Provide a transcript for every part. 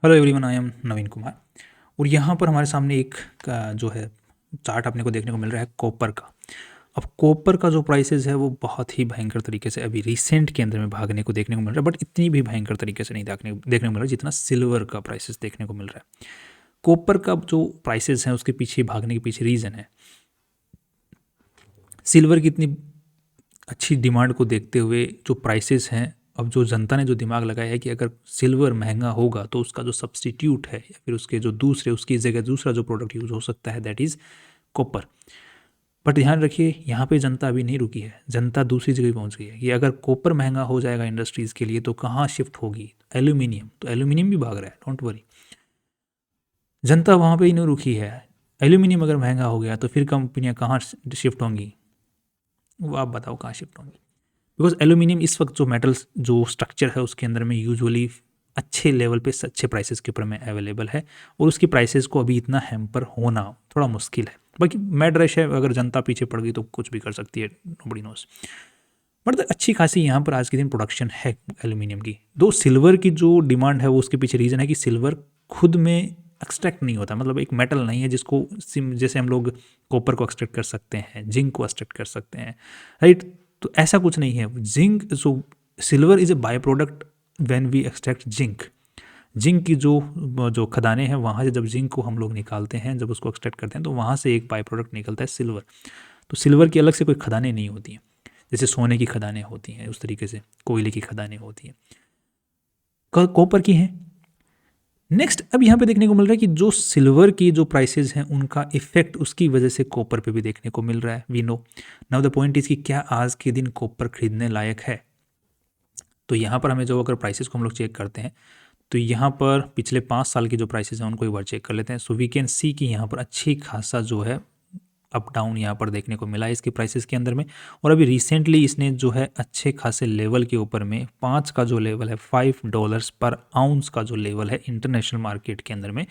Hello everyone, I am नवीन कुमार। और यहाँ पर हमारे सामने एक जो है चार्ट अपने को देखने को मिल रहा है कॉपर का। अब कॉपर का जो प्राइसेस है वो बहुत ही भयंकर तरीके से अभी रिसेंट के अंदर में भागने को देखने को मिल रहा है, बट इतनी भी भयंकर तरीके से नहीं देखने को मिल रहा है जितना सिल्वर का प्राइसेस देखने को मिल रहा है। कॉपर का जो प्राइसेस है उसके पीछे भागने के पीछे रीज़न है सिल्वर की इतनी अच्छी डिमांड को देखते हुए जो प्राइसेस हैं। अब जो जनता ने जो दिमाग लगाया है कि अगर सिल्वर महंगा होगा तो उसका जो सब्स्टिट्यूट है या फिर उसके जो दूसरे उसकी जगह दूसरा जो प्रोडक्ट यूज़ हो सकता है दैट इज़ कॉपर। बट ध्यान रखिए यहाँ पे जनता अभी नहीं रुकी है, जनता दूसरी जगह पहुँच गई है कि अगर कॉपर महंगा हो जाएगा इंडस्ट्रीज़ के लिए तो कहाँ शिफ्ट होगी, एल्यूमिनियम। तो एल्यूमिनियम भी भाग रहा है, डोंट वरी, जनता वहाँ पे ही नहीं रुकी है। एल्यूमिनियम अगर महंगा हो गया तो फिर कंपनियाँ कहाँ शिफ्ट होंगी, वो आप बताओ कहाँ शिफ्ट होंगी। बिकॉज एल्यूमिनियम इस वक्त जो मेटल्स जो स्ट्रक्चर है उसके अंदर में यूजुअली अच्छे लेवल पे अच्छे प्राइसेस के ऊपर में अवेलेबल है और उसकी प्राइसेस को अभी इतना हैम्पर होना थोड़ा मुश्किल है। बाकी मैड रश है, अगर जनता पीछे पड़ गई तो कुछ भी कर सकती है, नोबडी नोस। बट अच्छी खासी यहाँ पर आज के दिन प्रोडक्शन है एल्यूमिनियम की। दो सिल्वर की जो डिमांड है वो उसके पीछे रीज़न है कि सिल्वर खुद में एक्सट्रैक्ट नहीं होता, मतलब एक मेटल नहीं है जिसको जैसे हम लोग कॉपर को एक्सट्रैक्ट कर सकते हैं, जिंक को एक्सट्रैक्ट कर सकते हैं, राइट। तो ऐसा कुछ नहीं है। जिंक जो silver is a by product when we extract zinc. Zinc की जो जो खदानें हैं वहाँ से जब जिंक को हम लोग निकालते हैं, जब उसको एक्सट्रैक्ट करते हैं तो वहाँ से एक बाय प्रोडक्ट निकलता है सिल्वर। तो सिल्वर की अलग से कोई खदानें नहीं होती हैं, जैसे सोने की खदानें होती हैं उस तरीके से कोयले की खदानें होती हैं, कॉपर की हैं। नेक्स्ट अब यहाँ पे देखने को मिल रहा है कि जो सिल्वर की जो प्राइसेस हैं उनका इफेक्ट उसकी वजह से कॉपर पे भी देखने को मिल रहा है। We know now the point is कि क्या आज के दिन कॉपर खरीदने लायक है। तो यहाँ पर हमें जो अगर प्राइसेस को हम लोग चेक करते हैं तो यहाँ पर पिछले 5 साल की जो प्राइसेस हैं उनको एक बार चेक कर लेते हैं। सो वी कैन सी कि यहाँ पर अच्छी खासा जो है अप डाउन यहाँ पर देखने को मिला है इसकी प्राइसेस के अंदर में। और अभी रिसेंटली इसने जो है अच्छे खासे लेवल के ऊपर में 5 का जो लेवल है $5 पर आउंस का जो लेवल है इंटरनेशनल मार्केट के अंदर में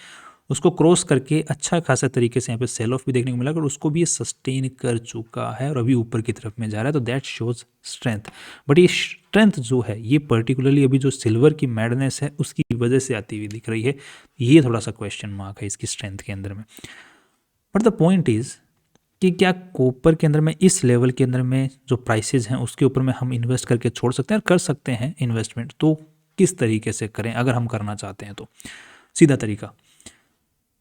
उसको क्रॉस करके अच्छा खासा तरीके से यहाँ पे सेल ऑफ भी देखने को मिला और उसको भी ये सस्टेन कर चुका है और अभी ऊपर की तरफ में जा रहा है। तो दैट शोज स्ट्रेंथ। बट ये स्ट्रेंथ जो है ये पर्टिकुलरली अभी जो सिल्वर की मैडनेस है उसकी वजह से आती हुई दिख रही है। ये थोड़ा सा क्वेश्चन मार्क है इसकी स्ट्रेंथ के अंदर में। बट द पॉइंट इज़ कि क्या कॉपर के अंदर में इस लेवल के अंदर में जो प्राइसेस हैं उसके ऊपर में हम इन्वेस्ट करके छोड़ सकते हैं और कर सकते हैं इन्वेस्टमेंट, तो किस तरीके से करें अगर हम करना चाहते हैं। तो सीधा तरीका,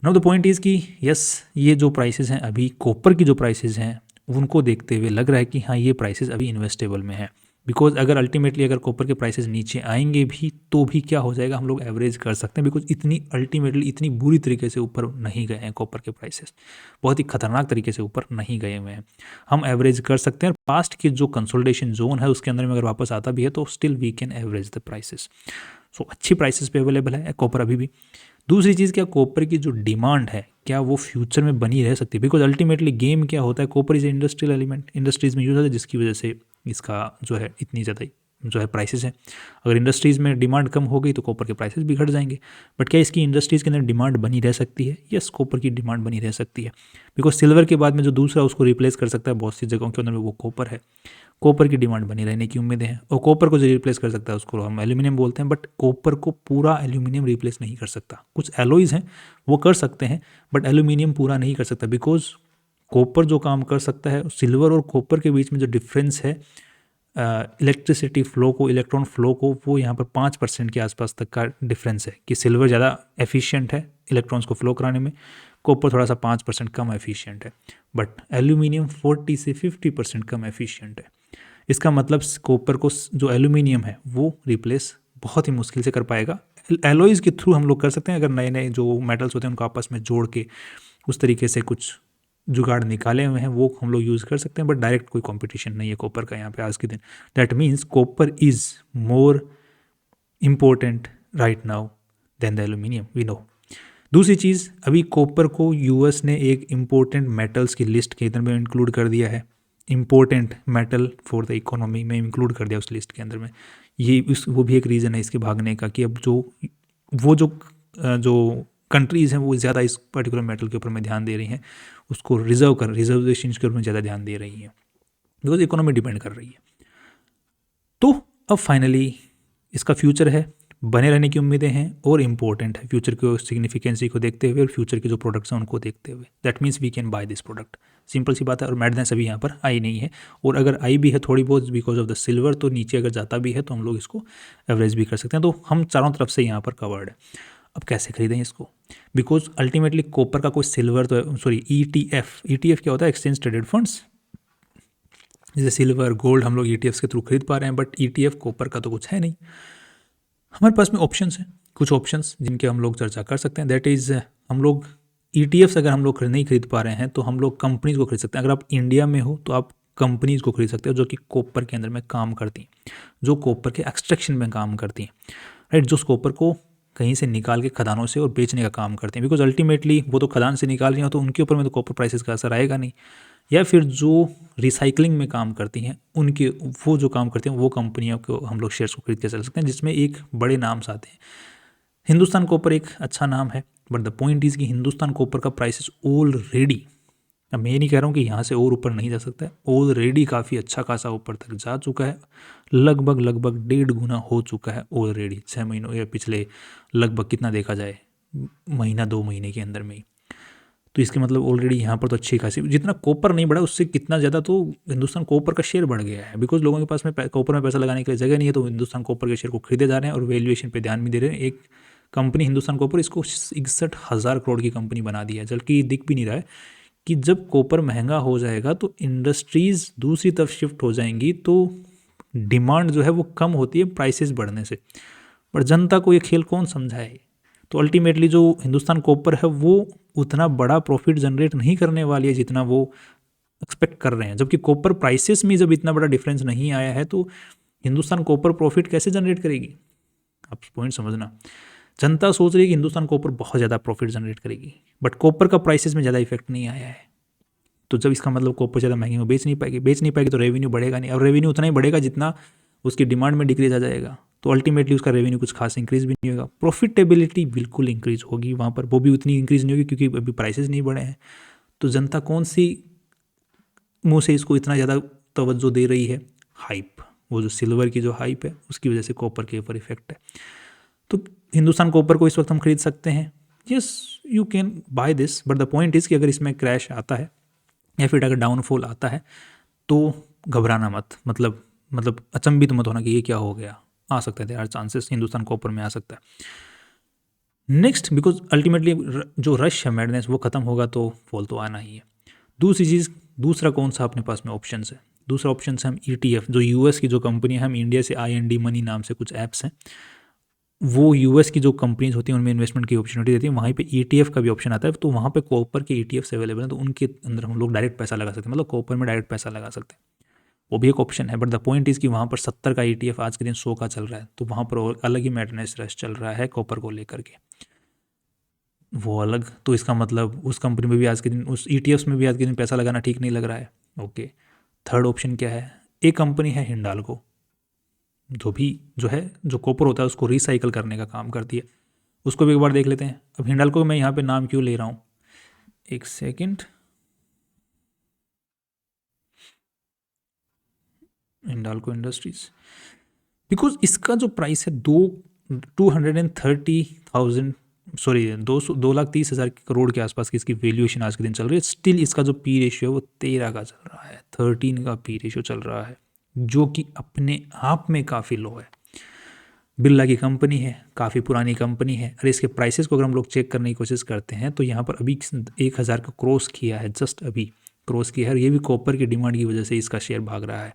नाउ द पॉइंट इज़ कि यस ये जो प्राइसेस हैं अभी कॉपर की जो प्राइसेस हैं उनको देखते हुए लग रहा है कि हाँ ये प्राइसेस अभी इन्वेस्टेबल में है। बिकॉज अगर अल्टीमेटली अगर कॉपर के प्राइसेस नीचे आएंगे भी तो भी क्या हो जाएगा, हम लोग एवरेज कर सकते हैं। बिकॉज इतनी अल्टीमेटली इतनी बुरी तरीके से ऊपर नहीं गए हैं कॉपर के प्राइसेस, बहुत ही खतरनाक तरीके से ऊपर नहीं गए हुए हैं। हम एवरेज कर सकते हैं और पास्ट की जो कंसोलिडेशन जोन है उसके अंदर में अगर वापस आता भी है तो still we can average the prices. So अच्छी प्राइसेस पे अवेलेबल है कॉपर अभी भी। दूसरी चीज़, क्या कॉपर की जो डिमांड है क्या वो फ्यूचर में बनी रह सकती है। बिकॉज अल्टीमेटली गेम क्या होता है, copper is industrial element, industries में यूज होता है जिसकी वजह से इसका जो है इतनी ज़्यादा जो है प्राइसेस है। अगर इंडस्ट्रीज़ में डिमांड कम हो गई तो कॉपर के प्राइसेस भी घट जाएंगे। बट क्या इसकी इंडस्ट्रीज़ के अंदर डिमांड बनी रह सकती है? यस, कॉपर की डिमांड बनी रह सकती है। बिकॉज सिल्वर के बाद में जो दूसरा उसको रिप्लेस कर सकता है बहुत सी जगहों के अंदर में वो कॉपर है। कॉपर की डिमांड बनी रहने की उम्मीदें हैं। और कॉपर को जो रिप्लेस कर सकता है उसको हम एल्यूमिनियम बोलते हैं, बट कॉपर को पूरा एल्यूमिनियम रिप्लेस नहीं कर सकता। कुछ एलॉयज़ हैं वो कर सकते हैं बट एल्यूमिनियम पूरा नहीं कर सकता। बिकॉज कॉपर जो काम कर सकता है, सिल्वर और कॉपर के बीच में जो डिफरेंस है इलेक्ट्रिसिटी फ्लो को, इलेक्ट्रॉन फ्लो को, वो यहाँ पर 5% के आसपास तक का डिफरेंस है कि सिल्वर ज़्यादा एफिशिएंट है इलेक्ट्रॉन्स को फ्लो कराने में, कॉपर थोड़ा सा 5% कम एफिशिएंट है। बट एल्यूमिनियम 40 से 50% कम एफिशिएंट है। इसका मतलब कॉपर को जो एल्यूमिनियम है वो रिप्लेस बहुत ही मुश्किल से कर पाएगा। एलॉयज़ के थ्रू हम लोग कर सकते हैं, अगर नए नए जो मेटल्स होते हैं उनको आपस में जोड़ के उस तरीके से कुछ जुगाड़ निकाले हुए हैं वो हम लोग यूज़ कर सकते हैं। बट डायरेक्ट कोई कंपटीशन नहीं है कॉपर का यहाँ पे आज के दिन। That means copper is more important right now than the aluminium, we know. दूसरी चीज़, अभी कॉपर को यूएस ने एक इम्पोर्टेंट मेटल्स की लिस्ट के अंदर में इंक्लूड कर दिया है। Important metal for the economy में इंक्लूड कर दिया उस लिस्ट के अंदर में। ये वो भी एक रीज़न है इसके भागने का कि अब जो कंट्रीज़ हैं वो ज़्यादा इस पर्टिकुलर मेटल के ऊपर में ध्यान दे रही हैं, उसको रिजर्वेशन के ऊपर में ज़्यादा ध्यान दे रही हैं बिकॉज इकोनॉमी डिपेंड कर रही है। तो अब फाइनली इसका फ्यूचर है बने रहने की उम्मीदें हैं और इम्पोर्टेंट है फ्यूचर को सिग्निफिकेंसी को देखते हुए और फ्यूचर के जो प्रोडक्ट्स हैं उनको देखते हुए। That means we can buy this product. Simple सी बात है। और मैडनेस अभी यहाँ पर आई नहीं है, और अगर आई भी है थोड़ी बहुत बिकॉज ऑफ द सिल्वर, तो नीचे अगर जाता भी है तो हम लोग इसको एवरेज भी कर सकते हैं। तो हम चारों तरफ से यहाँ पर कवर्ड है। अब कैसे खरीदें इसको? बिकॉज अल्टीमेटली कॉपर का कोई सिल्वर तो सॉरी ETF क्या होता है? Exchange traded funds. जैसे सिल्वर गोल्ड हम लोग ETFs के थ्रू खरीद पा रहे हैं, बट ETF कॉपर का तो कुछ है नहीं। हमारे पास में ऑप्शंस हैं, कुछ ऑप्शंस जिनके हम लोग चर्चा कर सकते हैं। दैट इज़ हम लोग ETFs अगर हम लोग नहीं खरीद पा रहे हैं तो हम लोग कंपनीज को खरीद सकते हैं। अगर आप इंडिया में हो तो आप कंपनीज को खरीद सकते हो जो कि कॉपर के अंदर में काम करती हैं, जो कॉपर के एक्सट्रैक्शन में काम करती हैं, राइट, जो उस कॉपर को कहीं से निकाल के खदानों से और बेचने का काम करते हैं। बिकॉज अल्टीमेटली वो तो खदान से निकाल रही हो तो उनके ऊपर में तो कॉपर प्राइसेस का असर आएगा नहीं। या फिर जो रिसाइकलिंग में काम करती हैं उनके, वो जो काम करती हैं वो कंपनियों को हम लोग शेयर्स को खरीद के चल सकते हैं, जिसमें एक बड़े नाम आते हैं। हिंदुस्तान कॉपर एक अच्छा नाम है, बट द पॉइंट इज़ कि हिंदुस्तान कॉपर का प्राइसेस ऑलरेडी, अब मैं ये नहीं कह रहा हूँ कि यहाँ से और ऊपर नहीं जा सकता है, ऑलरेडी काफ़ी अच्छा खासा ऊपर तक जा चुका है। लगभग 1.5 गुना हो चुका है ऑलरेडी 6 महीनों या पिछले लगभग कितना देखा जाए महीना 2 महीने के अंदर में ही। तो इसके मतलब ऑलरेडी यहाँ पर तो अच्छी खासी, जितना कॉपर नहीं बढ़ा उससे कितना ज़्यादा तो हिंदुस्तान कॉपर का शेयर बढ़ गया है। बिकॉज लोगों के पास में कॉपर में पैसा लगाने के लिए जगह नहीं है, तो हिंदुस्तान कॉपर के शेयर को खरीदे जा रहे हैं और वैल्यूएशन पे ध्यान भी दे रहे हैं। एक कंपनी हिंदुस्तान कॉपर, इसको 61,000 करोड़ की कंपनी बना दी है, जबकि दिख भी नहीं रहा है कि जब कॉपर महंगा हो जाएगा तो इंडस्ट्रीज़ दूसरी तरफ शिफ्ट हो जाएंगी, तो डिमांड जो है वो कम होती है प्राइसेस बढ़ने से। पर जनता को ये खेल कौन समझाए? तो अल्टीमेटली जो हिंदुस्तान कॉपर है वो उतना बड़ा प्रॉफिट जनरेट नहीं करने वाली है जितना वो एक्सपेक्ट कर रहे हैं। जबकि कॉपर प्राइसेस में जब इतना बड़ा डिफरेंस नहीं आया है तो हिंदुस्तान कॉपर प्रॉफिट कैसे जनरेट करेगी? आप पॉइंट समझना। जनता सोच रही है कि हिंदुस्तान कॉपर बहुत ज़्यादा प्रॉफिट जनरेट करेगी, बट कॉपर का प्राइसेस में ज़्यादा इफेक्ट नहीं आया है। तो जब इसका मतलब कॉपर ज़्यादा महंगे में बेच नहीं पाएगी तो रेवेन्यू बढ़ेगा नहीं, और रेवेन्यू उतना ही बढ़ेगा जितना उसकी डिमांड में डिक्रीज आ जाएगा। तो अल्टीमेटली उसका रेवेन्यू कुछ खास इंक्रीज भी नहीं होगा। प्रॉफिटेबिलिटी बिल्कुल इंक्रीज होगी वहाँ पर, वो भी उतनी इंक्रीज नहीं होगी क्योंकि अभी प्राइसेस नहीं बढ़े हैं। तो जनता कौन सी मुँह से इसको इतना ज़्यादा तवज्जो दे रही है? हाइप, वो जो सिल्वर की जो हाइप है उसकी वजह से कॉपर के ऊपर इफेक्ट है। तो हिंदुस्तान कॉपर को इस वक्त हम खरीद सकते हैं। Yes, you can buy this, but the point is कि अगर इसमें क्रैश आता है या फिर अगर डाउनफॉल आता है तो घबराना मत, मतलब अचंभित मत होना कि ये क्या हो गया। आ सकता है, there are chances Hindustan Copper में आ सकता है। नेक्स्ट, बिकॉज अल्टीमेटली जो रश है मैडनेस वो खत्म होगा तो फॉल तो आना ही है। दूसरी चीज़, दूसरा कौन सा अपने पास में ऑप्शन है? दूसरा ऑप्शन है हम ETF, जो US की जो कंपनी है, हम इंडिया से IND मनी नाम से कुछ ऐप्स हैं, वो US की जो कंपनीज होती हैं उनमें इन्वेस्टमेंट की अपॉर्चुनिटी देती है। वहीं पे ETF का भी ऑप्शन आता है, तो वहाँ पे कॉपर के ETFs अवेलेबल हैं, तो उनके अंदर हम लोग डायरेक्ट पैसा लगा सकते हैं, मतलब कॉपर में डायरेक्ट पैसा लगा सकते हैं। वो भी एक ऑप्शन है, बट द पॉइंट इज़ कि वहाँ पर 70 का ETF आज के दिन 100 का चल रहा है, तो वहाँ पर और अलग ही मैडनेस रश चल रहा है कॉपर को लेकर के, वो अलग। तो इसका मतलब उस कंपनी में भी आज के दिन, उस ETFs में भी आज के दिन पैसा लगाना ठीक नहीं लग रहा है। ओके, थर्ड ऑप्शन क्या है? एक कंपनी है हिंडाल्को, जो है जो कॉपर होता है उसको रिसाइकल करने का काम करती है। उसको भी एक बार देख लेते हैं। अब हिंडाल्को मैं यहाँ पे नाम क्यों ले रहा हूँ, एक सेकंड। हिंडाल्को इंडस्ट्रीज, बिकॉज इसका जो प्राइस है 230,000 सॉरी 2,30,000 करोड़ के आसपास की इसकी वैल्यूएशन आज के दिन चल रही है। स्टिल इसका जो P रेशियो है वो 13 का चल रहा है, 13 का P रेशियो चल रहा है, जो कि अपने आप में काफ़ी लो है। बिरला की कंपनी है, काफ़ी पुरानी कंपनी है। अरे इसके प्राइसेस को अगर हम लोग चेक करने की कोशिश करते हैं तो यहाँ पर अभी 1,000 का क्रॉस किया है, जस्ट अभी क्रॉस किया है, और ये भी कॉपर की डिमांड की वजह से इसका शेयर भाग रहा है।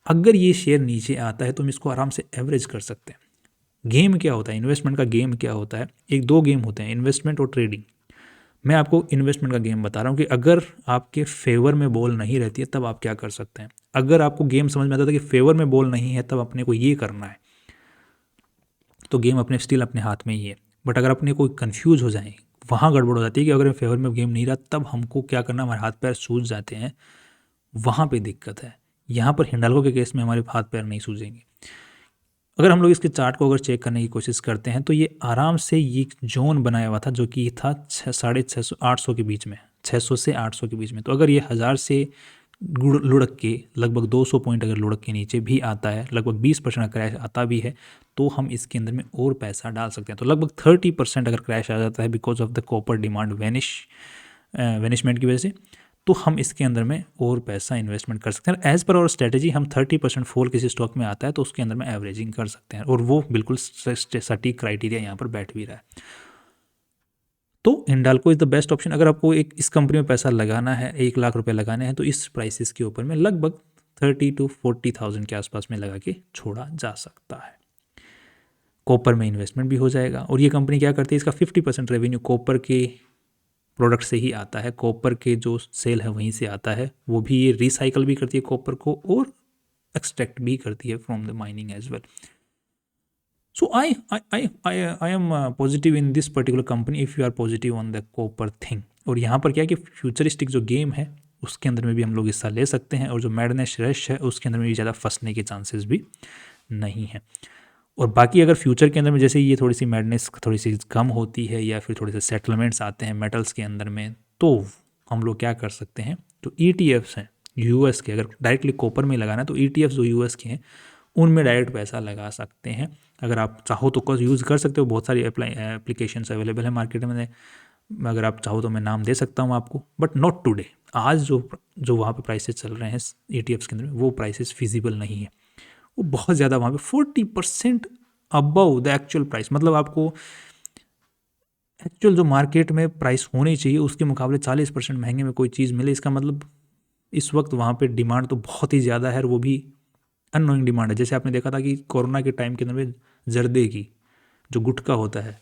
अगर ये शेयर नीचे आता है तो हम इसको आराम से एवरेज कर सकते हैं। गेम क्या होता है, इन्वेस्टमेंट का गेम क्या होता है? एक दो गेम होते हैं, इन्वेस्टमेंट और ट्रेडिंग। मैं आपको इन्वेस्टमेंट का गेम बता रहा हूँ कि अगर आपके फेवर में बॉल नहीं रहती है तब आप क्या कर सकते हैं। अगर आपको गेम समझ में आता था कि फेवर में बॉल नहीं है तब अपने को ये करना है, तो गेम अपने स्टिल अपने हाथ में ही है। बट अगर अपने कोई कन्फ्यूज हो जाए, वहाँ गड़बड़ हो जाती है कि अगर फेवर में गेम नहीं रहा तब हमको क्या करना, हमारे हाथ पैर सूझ जाते हैं, वहाँ पे दिक्कत है। यहाँ पर हिंडाल्को के केस में हमारे हाथ पैर नहीं सूझेंगे। अगर हम लोग इसके चार्ट को अगर चेक करने की कोशिश करते हैं तो ये आराम से ये जोन बनाया हुआ था जो कि था 650 800 के बीच में, 600 से 800 के बीच में। तो अगर ये 1000 से लुढ़क के लगभग 200 पॉइंट अगर लुढ़क के नीचे भी आता है, लगभग 20% क्रैश आता भी है, तो हम इसके अंदर में और पैसा डाल सकते हैं। तो लगभग 30% अगर क्रैश आ जाता है because of the copper demand vanishment की वजह से, तो हम इसके अंदर में और पैसा इन्वेस्टमेंट कर सकते हैं। एज पर आवर स्ट्रेटेजी हम 30% फॉल किसी स्टॉक में आता है तो उसके अंदर में एवरेजिंग कर सकते हैं, और वो बिल्कुल सटीक क्राइटेरिया यहाँ पर बैठ भी रहा है। तो Hindalco is the best option. अगर आपको एक इस कंपनी में पैसा लगाना है, 1 लाख रुपए लगाने हैं, तो इस प्राइसेस के ऊपर में लगभग 30 to 40,000 के आसपास में लगा के छोड़ा जा सकता है। कॉपर में इन्वेस्टमेंट भी हो जाएगा। और ये कंपनी क्या करती है, इसका 50% रेवेन्यू कॉपर के प्रोडक्ट से ही आता है, कॉपर के जो सेल है वहीं से आता है। वो भी ये रिसाइकल भी करती है कॉपर को और एक्सट्रैक्ट भी करती है from the mining as well. So I am positive in this particular company if you are positive on the copper thing। और यहाँ पर क्या है कि फ्यूचरिस्टिक जो गेम है उसके अंदर में भी हम लोग हिस्सा ले सकते हैं, और जो मैडनेस रश है उसके अंदर में भी ज़्यादा फंसने के चांसेस भी नहीं हैं। और बाकी अगर फ्यूचर के अंदर में जैसे ये थोड़ी सी मैडनेस थोड़ी सी कम होती है या फिर थोड़े से सेटलमेंट्स आते हैं मेटल्स के अंदर में, तो हम लोग क्या कर सकते हैं, जो ETFs हैं यूएस के, अगर डायरेक्टली कॉपर में लगाना है तो ETFs जो यूएस के हैं उनमें डायरेक्ट पैसा लगा सकते हैं। अगर आप चाहो तो यूज़ कर सकते हो, बहुत सारी एप्लीकेशंस अवेलेबल है मार्केट में। अगर आप चाहो तो मैं नाम दे सकता हूँ आपको, बट नॉट टुडे। आज जो वहाँ पे प्राइसेस चल रहे हैं ETFs के अंदर वो प्राइसेस फिजिबल नहीं है, वो बहुत ज़्यादा वहाँ पे 40% अबव द एक्चुअल प्राइस। मतलब आपको एक्चुअल जो मार्केट में प्राइस होनी चाहिए उसके मुकाबले 40% महंगे में कोई चीज़ मिले, इसका मतलब इस वक्त वहाँ पे डिमांड तो बहुत ही ज़्यादा है, और वो भी अननोइंग डिमांड है। जैसे आपने देखा था कि कोरोना के टाइम के अंदर में जर्दे की जो गुटखा होता है,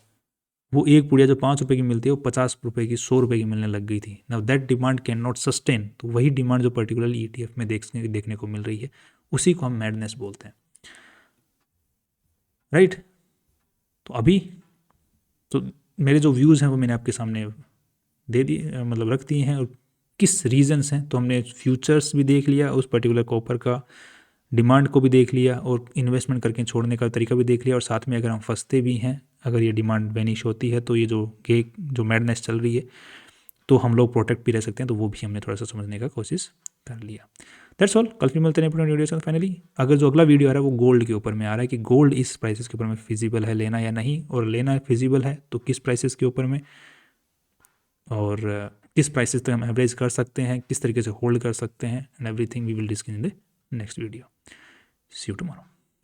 वो एक पुड़िया जो 5 रुपये की मिलती है वो 50 रुपये की 100 रुपये की मिलने लग गई थी। Now that demand can not sustain. तो वही डिमांड जो पर्टिकुलरली ETF में देखने को मिल रही है उसी को हम मैडनेस बोलते हैं, राइट। तो अभी तो मेरे जो व्यूज़ हैं वो मैंने आपके सामने दे दिए, मतलब रख दिए हैं। और किस रीजंस हैं, तो हमने फ्यूचर्स भी देख लिया, उस पर्टिकुलर कॉपर का डिमांड को भी देख लिया, और इन्वेस्टमेंट करके छोड़ने का तरीका भी देख लिया, और साथ में अगर हम फंसते भी हैं, अगर ये डिमांड वैनिश होती है तो ये जो मैडनेस चल रही है तो हम लोग प्रोटेक्ट भी रह सकते हैं, तो वो भी हमने थोड़ा सा समझने का कोशिश कर लिया। That's all. कल फिर मिलते हैं अपने वीडियो से। फाइनली अगर जो अगला वीडियो आ रहा है वो गोल्ड के ऊपर में आ रहा है कि गोल्ड इस प्राइसेस के ऊपर में फिजिबल है लेना या नहीं, और लेना फिजिबल है तो किस प्राइसेस के ऊपर में, और किस प्राइसेस तक हम एवरेज कर सकते हैं, किस तरीके से होल्ड कर सकते हैं, and everything we will discuss in the next video. See you tomorrow.